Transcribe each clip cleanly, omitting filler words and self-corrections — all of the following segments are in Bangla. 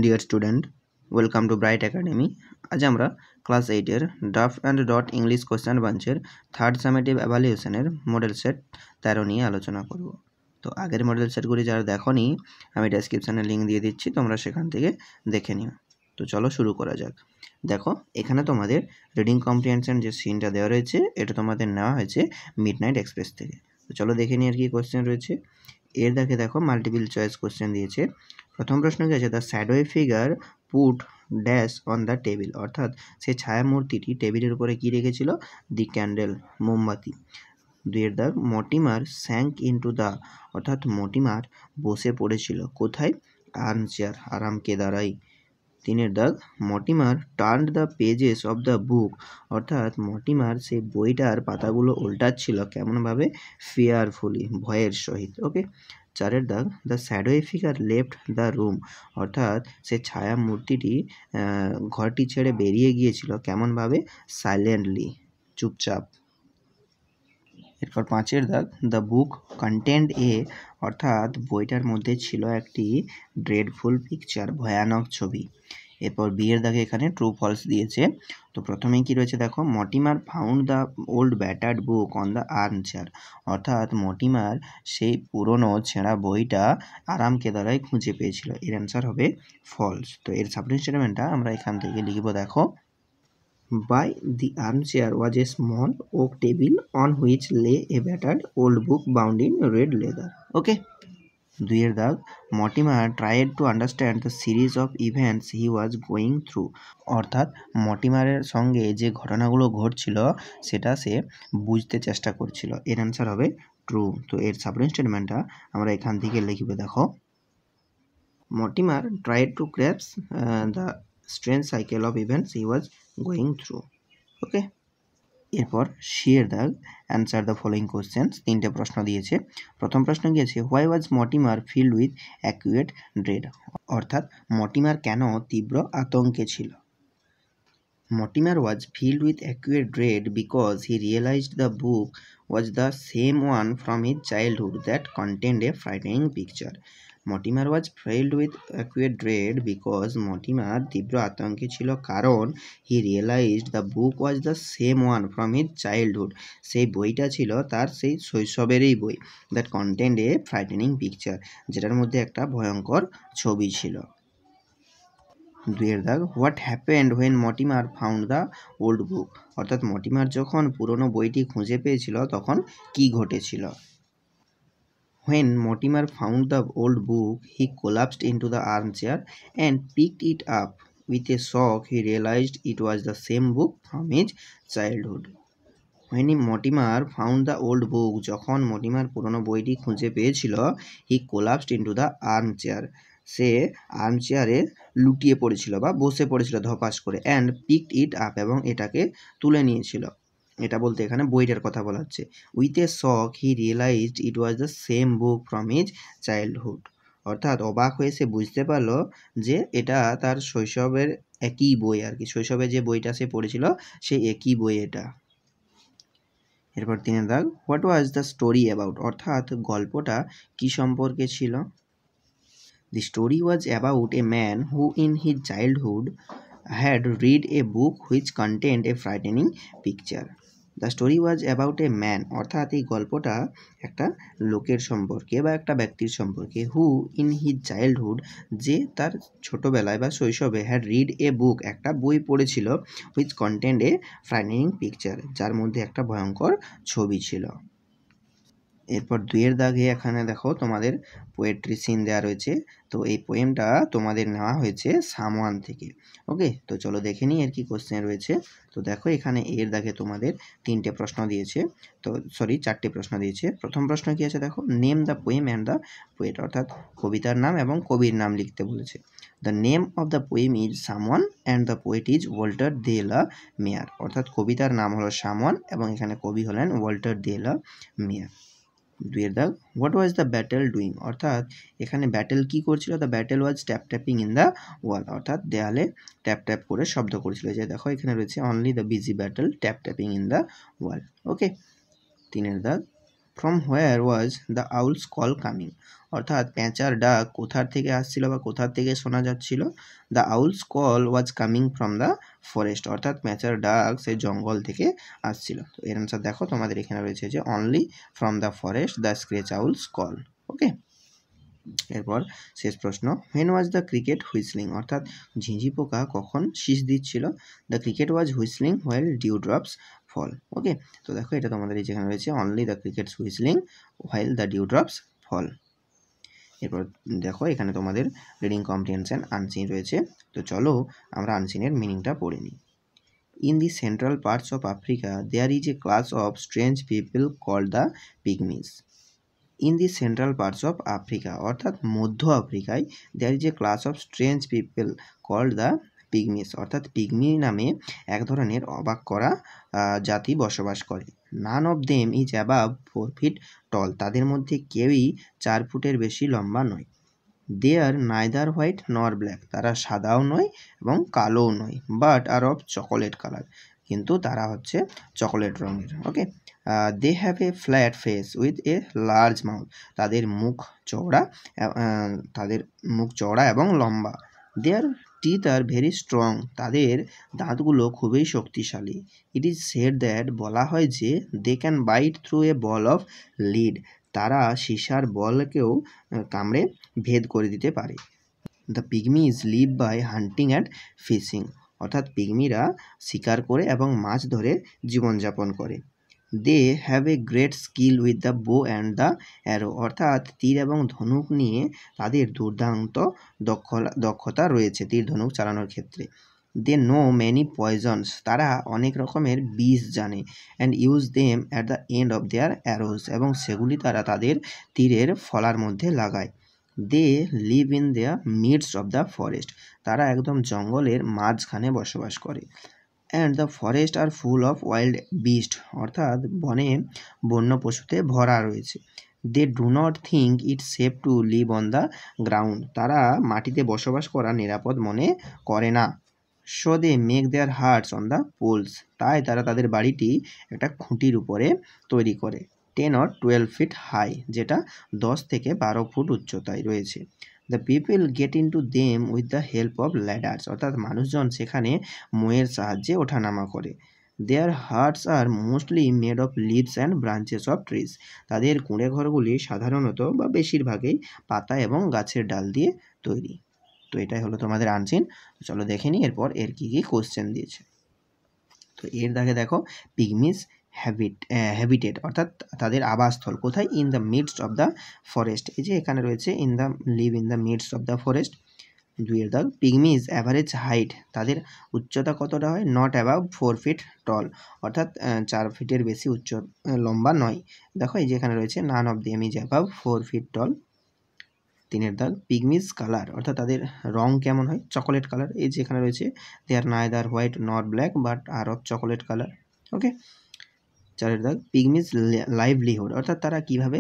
Deer student, welcome to Bright Academy. আজ আমরা ক্লাস 8-এর duff and dot English question বাঞ্চের থার্ড সামেটিভ অ্যাভালুয়েশনের মডেল সেট 13 নিয়ে আলোচনা করব। তো আগের মডেল সেটগুলি যারা দেখোনি, আমি ডেসক্রিপশানে লিঙ্ক দিয়ে দিচ্ছি, তোমরা সেখান থেকে দেখে নিও। তো চলো শুরু করা যাক। দেখো, এখানে তোমাদের রিডিং কম্প্রিহেনশন যে সিনটা দেওয়া রয়েছে, এটা তোমাদের নেওয়া হয়েছে মিডনাইট এক্সপ্রেস থেকে। তো চলো দেখে নিই আর কি কোশ্চেন রয়েছে। এর দেখো মাল্টিপল চয়েস কোশ্চেন দিয়েছে। প্রথম প্রশ্ন কি আছে, the shadowy figure put dash on the table, অর্থাৎ সেই ছায়া মূর্তিটি টেবিলের উপরে কি রেখেছিল? দি ক্যান্ডেল, মোমবাতি। দুইয়ের দাগ, মটিমার স্যাঙ্ক ইন্টু দ্য, অর্থাৎ মটিমার বসে পড়েছিল কোথায়? আর্ম চেয়ার, আরাম কেদারাই। তিনের দাগ, Mortimer turned the pages of the book, অর্থাৎ মটিমার সেই বইটার পাতাগুলো উল্টাচ্ছিল কেমনভাবে? ফিয়ারফুলি, ভয়ের সহিত। ওকে। চারের দাগ, the shadowy figure left the room, অর্থাৎ সে ছায়া মূর্তিটি ঘরটি ছেড়ে বেরিয়ে গিয়েছিল কেমনভাবে? সাইলেন্টলি, চুপচাপ। এরপর পাঁচের দাগ, দ্য বুক কন্টেন্ট এ, অর্থাৎ বইটার মধ্যে ছিল একটি ড্রেডফুল পিকচার, ভয়ানক ছবি। এরপর বিয়ের দাগে এখানে ট্রু ফলস দিয়েছে। তো প্রথমেই কি রয়েছে দেখো, Mortimer found the old battered book on the arm chair, অর্থাৎ মটিমার সেই পুরনো ছেঁড়া বইটা আরাম কেদারায় খুঁজে পেয়েছিল। এর অ্যান্সার হবে ফলস। তো এর সাবজেক্ট স্টেটমেন্টটা আমরা এখান থেকে লিখব। দেখো, by the armchair was a small oak table on which lay a battered old book bound in red leather. Okay. দুইয়ের দাগ, Mortimer tried to understand the series of events he was going through, অর্থাৎ মটিমারের সঙ্গে যে ঘটনাগুলো ঘটছিল সেটা সে বুঝতে চেষ্টা করছিল। এর অ্যান্সার হবে ট্রু। তো এর সাবজেক্ট স্টেটমেন্টটা আমরা এখান থেকে লিখবে। দেখো, Mortimer tried to grasp the strange cycle of events he was going through. Okay. এরপর শিয়ের দাগ, অ্যান্সার দ্য ফলোয়িং কোশ্চেন্স। তিনটে প্রশ্ন দিয়েছে। প্রথম প্রশ্ন গিয়েছে, why was Mortimer filled with acute dread, অর্থাৎ মটিমার কেন তীব্র আতঙ্কে ছিল? Mortimer was filled with acute dread because he realised the book was the same one from his childhood that contained a frightening picture. Mortimer was filled with acute dread because Mortimer তীব্র আতঙ্কে ছিল কারণ he realised the book was the same one from his childhood, সেই বইটা ছিল তার সেই শৈশবেরই বই, that contained a frightening picture, যেটার মধ্যে একটা ভয়ঙ্কর ছবি ছিল। দুইয়ের দাগ, what happened when Mortimer found the old book, অর্থাৎ মটিমার যখন পুরনো বইটি খুঁজে পেয়েছিল তখন কি ঘটেছিল? When Mortimer found the old book, he collapsed into the armchair and picked it up. With a shock, he realized it was the same book from his childhood. When Mortimer found the old book, যখন মটিমার পুরনো বইটি খুঁজে পেয়েছিল, he collapsed into the armchair, সে আর্মচেয়ারে লুটিয়ে পড়েছিল বা বসে পড়েছিল ধপাস করে, অ্যান্ড পিকড ইট আপ, এবং এটাকে তুলে নিয়েছিল। এটা বলতে এখানে বইটার কথা বলা হচ্ছে। With a shock he realized it was the same book from his childhood, অর্থাৎ অবাক হয়ে সে বুঝতে পারলো যে এটা তার শৈশবের একই বই আর কি, শৈশবে যে বইটা সে পড়েছিল সেই একই বই এটা। এরপর তিনের দাগ, what was the story about, অর্থাৎ গল্পটা কি সম্পর্কে ছিল? The story was about a man who in his childhood had read a book which contained a frightening picture. The story was about a man, অর্থাৎ এই গল্পটা একটা লোকের সম্পর্কে বা একটা ব্যক্তির সম্পর্কে, who in his childhood, যে তার ছোটবেলায় বা শৈশবে, had read a book, একটা বই পড়েছিল, which contained a frightening picture, যার মধ্যে একটা ভয়ঙ্কর ছবি ছিল। এরপর দুইয়ের দাগে এখানে দেখো তোমাদের পোয়েট্রি সিন দেওয়া রয়েছে। তো এই পোয়েমটা তোমাদের নেওয়া হয়েছে সামওয়ান থেকে। ওকে, তো চলো দেখে নিই এর কি কোশ্চেন রয়েছে। তো দেখো, এখানে এর দাগে তোমাদের তিনটে প্রশ্ন দিয়েছে, তো চারটে প্রশ্ন দিয়েছে। প্রথম প্রশ্ন কি আছে দেখো, name the poem and the poet, অর্থাৎ কবিতার নাম এবং কবির নাম লিখতে বলেছে। The name of the poem is someone and the poet is Walter de la Mare, অর্থাৎ কবিতার নাম হলো সামওয়ান এবং এখানে কবি হলেন ওয়াল্টার দে লা মেয়ার। দুইয়ের দাগ, what was the beetle doing, অর্থাৎ এখানে ব্যাটেল কি করছিল? The beetle was tap tapping in the wall, অর্থাৎ দেয়ালে ট্যাপ ট্যাপ করে শব্দ করেছিল। যে দেখো এখানে রয়েছে only the busy beetle tap tapping in the wall. Okay. তিনের দাগ, from where was the owl's call coming, অর্থাৎ পেঁচার ডাক কোথার থেকে আসছিল বা কোথার থেকে শোনা যাচ্ছিল। The owl's call was coming from the forest, অর্থাৎ পেঁচার ডাক সেই জঙ্গল থেকে আসছিল। তো এর আনসার দেখো তোমাদের এখানে রয়েছে যে only from the forest the screech owl's call. Okay, এরপর শেষ প্রশ্ন, when was the cricket whistling, অর্থাৎ ঝিঁঝি পোকা কখন শীষ দিচ্ছিল। The cricket was whistling while dew drops fall. Okay, তো দেখো এটা তোমাদের এই যেখানে রয়েছে only the cricket whistling while the dew drops fall. এরপর দেখো এখানে তোমাদের রিডিং কম্প্রিহেনশন আনসিন রয়েছে। তো চলো আমরা আনসিনের মিনিংটা পড়ে নিই। In the central parts of Africa there is a class of strange people called the pygmies. In the central parts of Africa, অর্থাৎ মধ্য আফ্রিকায় there is a class of strange people called the pygmies, অর্থাৎ পিগমি নামে এক ধরনের অবাক করা জাতি বসবাস করে। None of them is above 4 feet tall, তাদের মধ্যে কেউই 4 ফুটের বেশি লম্বা নয়। They are neither white nor black, তারা সাদাও নয় এবং কালোও নয়। But are of chocolate colour, কিন্তু তারা হচ্ছে চকোলেট রঙের। Okay, they have a flat face with a large mouth, তাদের মুখ চওড়া এবং লম্বা। Their teeth are very strong, তাদের দাঁতগুলো খুবই শক্তিশালী। ইট ইজ সেড দ্যাট, বলা হয় যে they can bite through a ball of lead, তারা সীসার বলকেও কামড়ে ভেদ করে দিতে পারে। The pygmies live by hunting and fishing, অর্থাৎ পিগমিরা শিকার করে এবং মাছ ধরে জীবনযাপন করে। They have a great skill with the bow and the arrow, অর্থাৎ তীর এবং ধনুক নিয়ে তাদের দুর্দান্ত দক্ষতা রয়েছে তীর ধনুক চালানোর ক্ষেত্রে। দে নো মেনি পয়জনস, তারা অনেক রকমের বিষ জানে। And use them at the end of their arrows, এবং সেগুলি তারা তাদের তীরের ফলার মধ্যে লাগায়। They live in their midst of the forest, তারা একদম জঙ্গলের মাঝখানে বসবাস করে। And the forest are full of wild beast, অর্থাৎ বনে বন্য পশুতে ভরা রয়েছে। They do not think it safe to live on the ground, তারা মাটিতে বসবাস করা নিরাপদ মনে করে না। So they make their huts on the poles, তাই তারা তাদের বাড়িটি একটা খুঁটির উপরে তৈরি করে। 10 or 12 feet হাই, যেটা 10 থেকে 12 ফুট উচ্চতায় রয়েছে। The people get in to them with the help of ladders, অর্থাৎ মানুষজন সেখানে ময়ের সাহায্যে ওঠানামা করে। Their huts are mostly made of leaves and branches of trees, তাদের কুঁড়ে ঘরগুলি সাধারণত বা বেশিরভাগই পাতা এবং গাছের ডাল দিয়ে তৈরি। তো এটাই হলো তোমাদের আনসিন। চলো দেখে নিই এরপর এর কী কী কোশ্চেন দিয়েছে। তো এর দাগে দেখো পিগমিস হ্যাবিটেট, অর্থাৎ তাদের আবাসস্থল কোথায়। In the midst of the forest, এই যে এখানে রয়েছে in the live in the midst of the forest. 2 এর দাগ, পিগমিজ অ্যাভারেজ হাইট, তাদের উচ্চতা কতটা হয়। নট অ্যাবাভ 4 feet টল, অর্থাৎ 4 ফিটের বেশি লম্বা নয়। দেখো এই যে এখানে রয়েছে নান of them is above 4 feet টল। 3 এর দাগ, পিগমিজ কালার, অর্থাৎ তাদের রং কেমন হয়। চকোলেট কালার, এই যে এখানে রয়েছে they are neither white nor black but are of chocolate colour. Okay, 4 এর দাগ, পিগমিজ লাইভলিহুড, অর্থাৎ তারা কীভাবে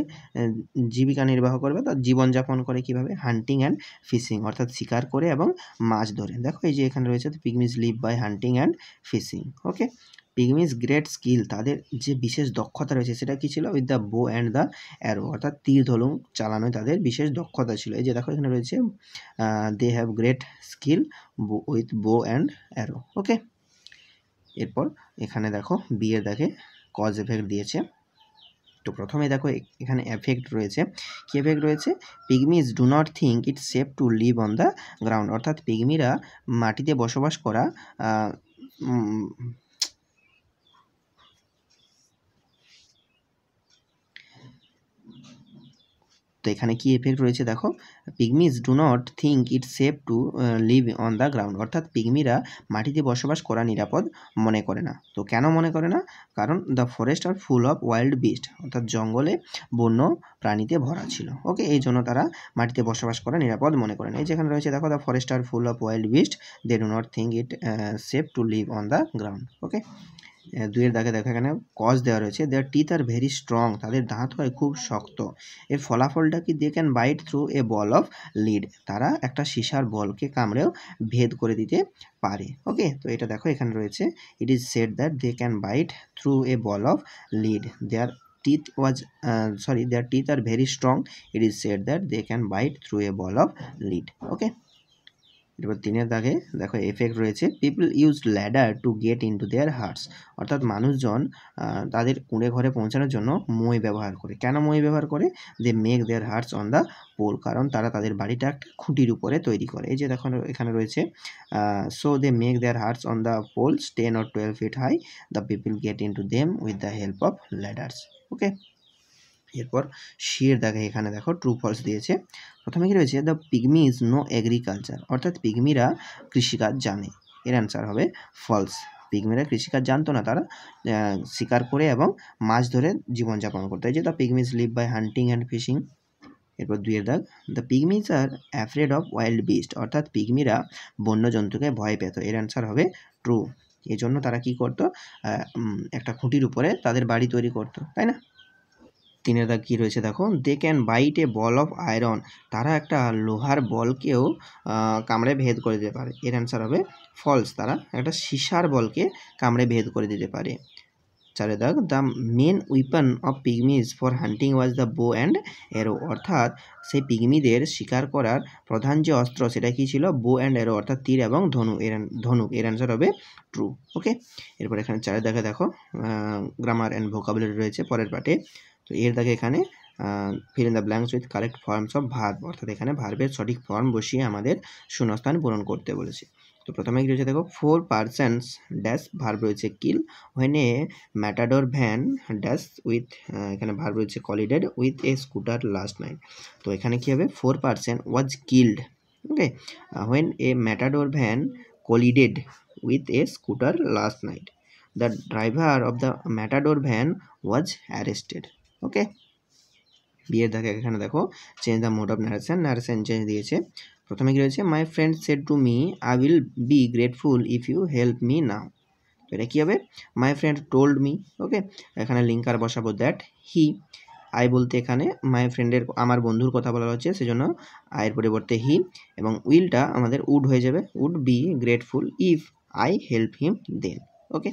জীবিকা নির্বাহ করবে, তার জীবনযাপন করে কীভাবে। হান্টিং অ্যান্ড ফিশিং, অর্থাৎ শিকার করে এবং মাছ ধরে। দেখো এই যে এখানে রয়েছে pygmies live by hunting and fishing. Okay, pygmies great skill, তাদের যে বিশেষ দক্ষতা রয়েছে সেটা কী ছিল। With the bow and the arrow, অর্থাৎ তীর ধনুক চালানোয় তাদের বিশেষ দক্ষতা ছিল। এই যে দেখো এখানে রয়েছে they have great skill with bow and arrow. Okay, এরপর এখানে দেখো বিয়ের দাগে কজ এফেক্ট দিয়েছে। তো প্রথমে দেখো এখানে এফেক্ট রয়েছে। কী এফেক্ট রয়েছে। Pygmies do not think it's safe to live on the ground, অর্থাৎ পিগমিরা মাটিতে বসবাস করা তো এখানে কি এফেক্ট রয়েছে দেখো। Pygmies do not think it's safe to live on the ground, অর্থাৎ পিগমিরা মাটিতে বসবাস করা নিরাপদ মনে করে না। তো কেন মনে করে না, কারণ the forest are full of wild beast, অর্থাৎ জঙ্গলে বন্য প্রাণীতে ভরা ছিল। ওকে, এই জন্য তারা মাটিতে বসবাস করা নিরাপদ মনে করে না। এই যেখানে রয়েছে দেখো the forest are full of wild beast they do not think it safe to live on the ground. Okay, 2 এর দাগে দেখো এখানে কজ দেওয়া রয়েছে। Their teeth are very strong, তাদের দাঁত হয় খুব শক্ত। এর ফলাফলটা কি। They can bite through a ball of lead, তারা একটা সীসার বলকে কামড়েও ভেদ করে দিতে পারে। ওকে, তো এটা দেখো এখানে রয়েছে it is said that they can bite through a ball of lead. Their teeth are very strong. It is said that they can bite through a ball of lead. Okay. এরপর 3 দাগে দেখো এফেক্ট রয়েছে, people use ladder to get into their huts, অর্থাৎ মানুষজন তাদের কুঁড়ে ঘরে পৌঁছানোর জন্য মই ব্যবহার করে। কেন মই ব্যবহার করে? They make their huts on the pole, কারণ তারা তাদের বাড়িটা একটা খুঁটির উপরে তৈরি করে। এই যে দেখো এখানে রয়েছে, so they make their huts on the poles 10 or 12 feet high, the people get into them with the help of ladders. Okay. এরপর শির দাগে এখানে দেখো ট্রু ফলস দিয়েছে। প্রথমে কি রয়েছে, দ্য পিগমিজ নো এগ্রিকালচার, অর্থাৎ পিগমিরা কৃষিকাজ জানে। এর অ্যান্সার হবে ফলস। পিগমিরা কৃষিকাজ জানতো না, তারা শিকার করে এবং মাছ ধরে জীবনযাপন করতো। এই যে the pygmies live by hunting and fishing. এরপর 2 দাগ, the pygmies are afraid of wild beast, অর্থাৎ পিগমিরা বন্য জন্তুকে ভয় পেত। এর অ্যান্সার হবে ট্রু। এই জন্য তারা কি করতো, একটা খুঁটির উপরে তাদের বাড়ি তৈরি করতো, তাই না? 3 দাগ কী রয়েছে দেখো, they can bite a ball of iron, তারা একটা লোহার বলকেও কামড়ে ভেদ করে দিতে পারে। এর অ্যান্সার হবে ফলস, তারা একটা সীসার বলকে কামড়ে ভেদ করে দিতে পারে। 4 দাগ, the main weapon of pygmies for hunting was the bow and arrow, অর্থাৎ সেই পিগমিদের শিকার করার প্রধান যে অস্ত্র সেটা কী ছিল, বো অ্যান্ড অ্যারো, অর্থাৎ তীর এবং ধনুক। এর অ্যান্সার হবে ট্রু। ওকে। এরপর এখানে 4 দাগে দেখো গ্রামার অ্যান্ড ভোকাবুলারি রয়েছে পরের পার্টে। তো এর দাগে এখানে fill in the blanks with correct forms of verb, অর্থাৎ এখানে ভার্বের সঠিক ফর্ম বসিয়ে আমাদের শূন্যস্থান পূরণ করতে বলেছে। তো প্রথমে কি রয়েছে দেখো, 4 persons ড্যাশ ভার্ব রয়েছে kill, when a matador van dash with, এখানে ভার্ব রয়েছে collided with a scooter last night. তো এখানে কি হবে, 4 person was killed. Okay. When a matador van collided with a scooter last night, the driver of the matador van was arrested. Okay. বিয়ের দাগে এখানে দেখো change the mode of narration change দিয়েছে। প্রথমে কি রয়েছে, my friend said to me I will B grateful if you help me now. তো এটা কী হবে, my friend told me. Okay. এখানে লিঙ্কার বসাবো দ্যাট হি, আই বলতে এখানে মাই ফ্রেন্ডের আমার বন্ধুর কথা বলা হচ্ছে, সেজন্য আয়ের পরিবর্তে হি, এবং উইলটা আমাদের উড হয়ে যাবে, would be grateful if I help him then. Okay.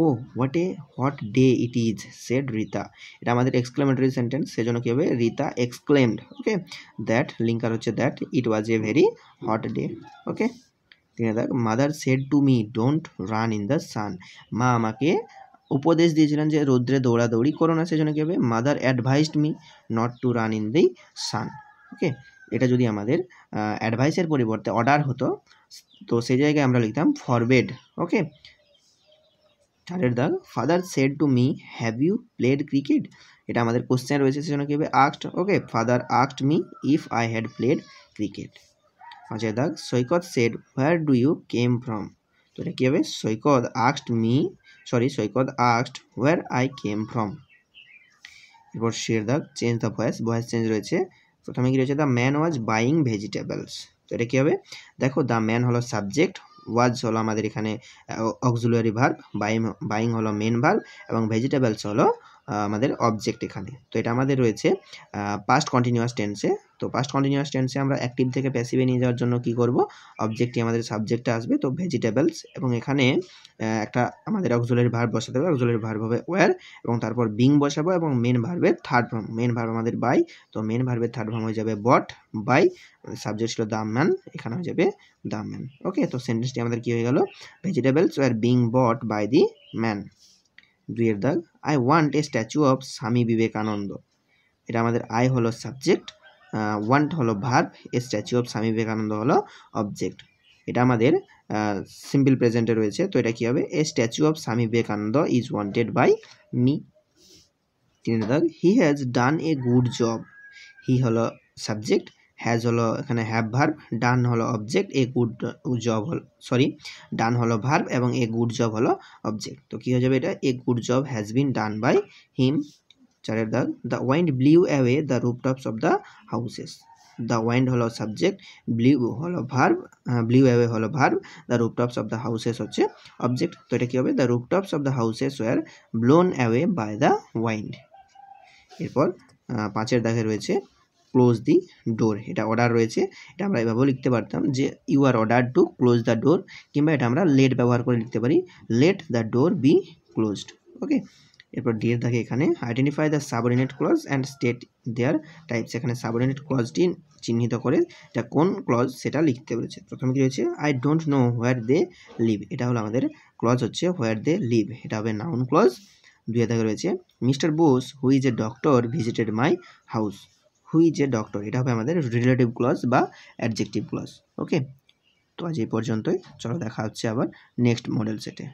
Oh what day it is said Rita, এটা আমাদের এক্সক্লেমেটরি সেন্টেন্স, সেজন্য কী হবে, Rita exclaimed. Okay. That linker হচ্ছে that it was a very hot day. Okay. Mother said to me don't run in the sun, মা আমাকে উপদেশ দিয়েছিলেন যে রৌদ্রে দৌড়াদৌড়ি করো না, সেজন্য কী হবে, mother advised me not to run in the sun. Okay. এটা যদি আমাদের অ্যাডভাইসের পরিবর্তে অর্ডার হতো, তো সেই জায়গায় আমরা লিখতাম ফরবেড। ওকে। 4 দাগ, father said to me have you played cricket, এটা আমাদের কোশ্চেন রয়েছে, সেজন্য কী হবে asked. Okay. Father asked me if I had played cricket. 5 দাগ, Saikat said where do you come from, তো এটা কী হবে, Saikat asked where I came from. এরপর 6 দাগ, চেঞ্জ দ্য ভয়েস চেঞ্জ রয়েছে। প্রথমে কি রয়েছে, the man was buying vegetables, তো এটা কী হবে, দেখো দ্য ম্যান হলো সাবজেক্ট, ওয়াজ হলো আমাদের এখানে অক্সিলিয়ারি ভার্ব, বাইং হলো মেন ভার্ব, এবং ভেজিটেবলস হলো আমাদের অবজেক্ট এখানে। তো এটা আমাদের রয়েছে পাস্ট কন্টিনিউয়াস টেন্সে। তো পাস্ট কন্টিনিউয়াস টেন্সে আমরা অ্যাক্টিভ থেকে প্যাসিভে নিয়ে যাওয়ার জন্য কি করব, অবজেক্টটি আমাদের সাবজেক্টে আসবে, তো ভেজিটেবলস, এবং এখানে একটা আমাদের অক্সিলিয়ারি ভার্ব বসাতে হবে, অক্সিলিয়ারি ভার্ব হবে ওয়্যার, এবং তারপর বিং বসাবো, এবং মেন ভার্বের থার্ড ফর্ম, মেন ভার্ব আমাদের বাই, তো মেন ভার্বের থার্ড ফর্ম হয়ে যাবে বট বাই, সাবজেক্ট ছিল দ্য ম্যান, এখানে হয়ে যাবে দ্য ম্যান। ওকে। তো সেন্টেন্সটি আমাদের কি হয়ে গেল, vegetables were being bought by the man. 2 দাগ, I want a statue of Swami Vivekananda, এটা আমাদের আই হলো সাবজেক্ট, ওয়ান্ট হলো verb, a statue of Swami Vivekananda হলো অবজেক্ট। এটা আমাদের সিম্পল প্রেজেন্টে রয়েছে, তো এটা কী হবে, এ statue of Swami Vivekananda is wanted by me. 3 দাগ, he has done a good job, he হলো সাবজেক্ট, হ্যাজ হলো এখানে হ্যাভ ভার্ব, ডান হলো অবজেক্ট, এ গুড জব হলো ডান হলো ভার্ব, এবং এ গুড জব হলো অবজেক্ট। তো কী হয়ে যাবে এটা, a good job has been done by him. 4 দাগ, the wind blew away the rooftops of the houses, the wind হলো সাবজেক্ট, ব্লিউ হলো ভার্ব, ব্লিউ অ্যাওয়ে হলো verb, the rooftops of the houses হচ্ছে অবজেক্ট। তো এটা কী হবে, the rooftops of the houses were blown away by the wind. এরপর 5 দাগে রয়েছে ক্লোজ দি ডোর, এটা অর্ডার রয়েছে, এটা আমরা এভাবেও লিখতে পারতাম যে you are order to close the door, কিংবা এটা আমরা লেট ব্যবহার করে লিখতে পারি, let the door be closed. Okay. এরপর ডি এর থাকে এখানে identify the subordinate clause and state their types. এখানে সাবঅর্ডিনেট ক্লজটি চিহ্নিত করে এটা কোন ক্লজ সেটা লিখতে বলেছে। প্রথমে কি রয়েছে, I don't know where they live, এটা হলো আমাদের ক্লজ হচ্ছে হোয়ার দে লিভ, এটা হবে নাউন ক্লজ। 2 থেকে রয়েছে mister Bose who is a doctor visited my house, who is a doctor, এটা হবে আমাদের রিলেটিভ ক্লজ বা অ্যাডজেক্টিভ ক্লজ। ওকে, তো আজ এই পর্যন্তই, চলো দেখা হচ্ছে আবার নেক্সট মডেল সেটে।